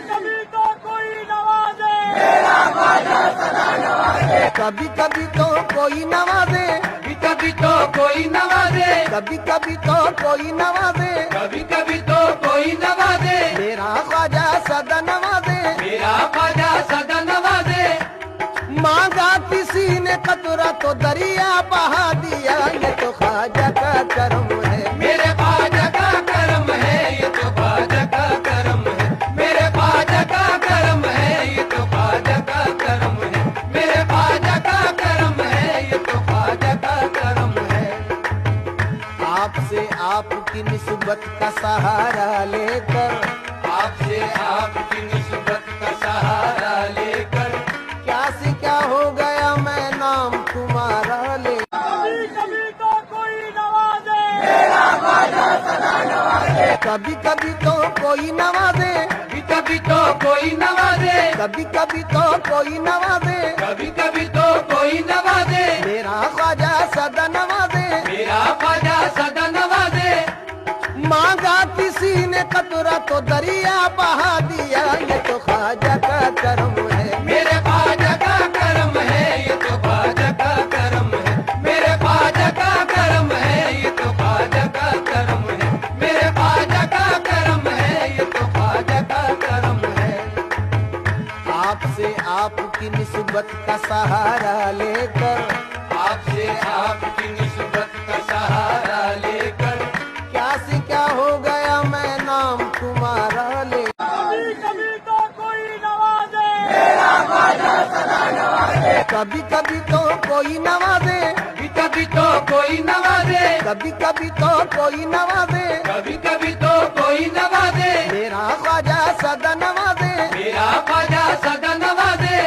کبھی تو کوئی نوازے، کبھی کبھی تو کوئی نوازے، کبھی تو کوئی نوازے، کبھی کبھی تو کوئی نوازے، کبھی کبھی تو کوئی نوازے، میرا خواجہ سدا نوازے، میرا خواجہ سدا نوازے، مانگا کسی نے قطرہ تو دریا بہا دیا، یہ تو خواجہ کا کرم ہے، میرے خواجہ کا کرم ہے، یہ تو خواجہ کا کرم ہے، میرے خواجہ کا کرم ہے، یہ تو خواجہ کا کرم ہے، میرے خواجہ کا کرم ہے، یہ تو خواجہ کا کرم ہے۔ آپ سے آپ کی نسبت کا سہارا لے کر، آپ سے آپ کی نسبت کا سہارا لے کر، کیا سے کیا ہو گیا میں نام تمہارا لے، کبھی کبھی تو کوئی نوازے، کبھی کبھی تو کوئی نوازے، کبھی تو کوئی نوازے، کبھی کبھی تو کوئی نوازے، کبھی کبھی تو کوئی نوازے، میرا خواجہ سدا نوازے، میرا خواجہ سدا نوازے، مانگا کسی نے قطرہ تو دریا بہا دیا، یہ تو خواجہ کا کرم ہے، میرے خواجہ کا کرم ہے، یہ تو خواجہ کا کرم ہے، میرے خواجہ کا کرم ہے، یہ تو خواجہ کا کرم ہے، میرے خواجہ کا کرم ہے، یہ تو خواجہ کا کرم ہے۔ آپ سے آپ کی نسبت کا سہارا لے کر، آپ سے آپ کی نسبت کا سہارا لے کر، کیا سے کیا ہو گیا میں نام تمہارا لے، کبھی کبھی تو کوئی نوازے، کبھی کبھی تو کوئی نوازے، کبھی تو کوئی نوازے، کبھی کبھی تو کوئی نوازے، کبھی کبھی تو کوئی نوازے، میرا خواجہ سدا نوازے، میرا خواجہ سدا نوازے،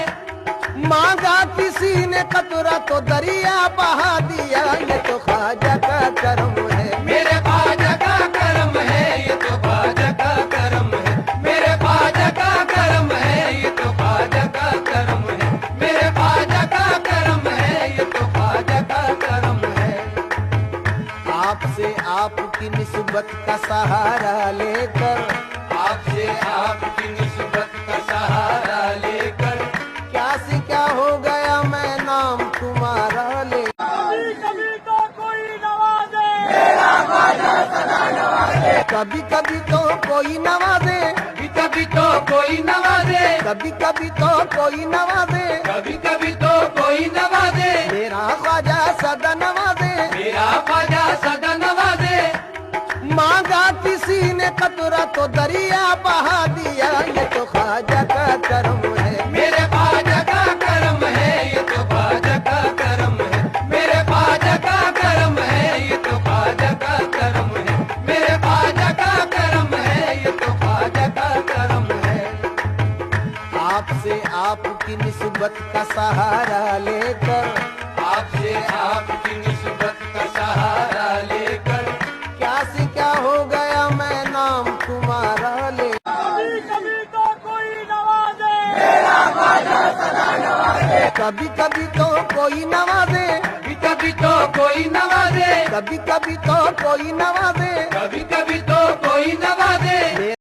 مانگا کسی نے قطرہ تو دریا بہا دیا، یہ تو خواجہ کا کرم ہے، میرے خواجہ کا کرم ہے، یہ تو خواجہ کا کرم ہے، میرے خواجہ کا کرم ہے، یہ تو خواجہ کا کرم ہے، میرے خواجہ کا کرم ہے، یہ تو خواجہ کا کرم ہے۔ آپ سے آپ کی نسبت کا سہارا لے کر، آپ سے آپ کی نسبت کا سہارا لے کر، کیا سے کیا ہو گیا میں نام تمہارا لے، کبھی کبھی تو کوئی نوازے، کبھی کبھی تو کوئی نوازے، کبھی تو کوئی نوازے، کبھی کبھی تو کوئی نوازے، کبھی کبھی تو کوئی نوازے، میرا خواجہ سدا نوازے، میرا خواجہ سدا نوازے، مانگا کسی نے قطرہ تو دریا بہا دیا، یہ تو خواجہ کا کرم ہے، میرے خواجہ کا کرم ہے، یہ تو خواجہ کا کرم ہے، میرے خواجہ کا کرم ہے، یہ تو خواجہ کا کرم ہے، میرے خواجہ کا کرم ہے، یہ تو خواجہ کا کرم ہے۔ آپ سے آپ کی نسبت کا سہارا لے کر، آپ سے آپ کی نسبت کا سہارا لے کر، کیا سے کیا ہو گیا میں نام تمہارا لے، کبھی کبھی تو کوئی نوازے، کبھی کبھی تو کوئی نوازے، کبھی تو کوئی نوازے، کبھی کبھی تو کوئی نوازے، کبھی کبھی تو کوئی نوازے،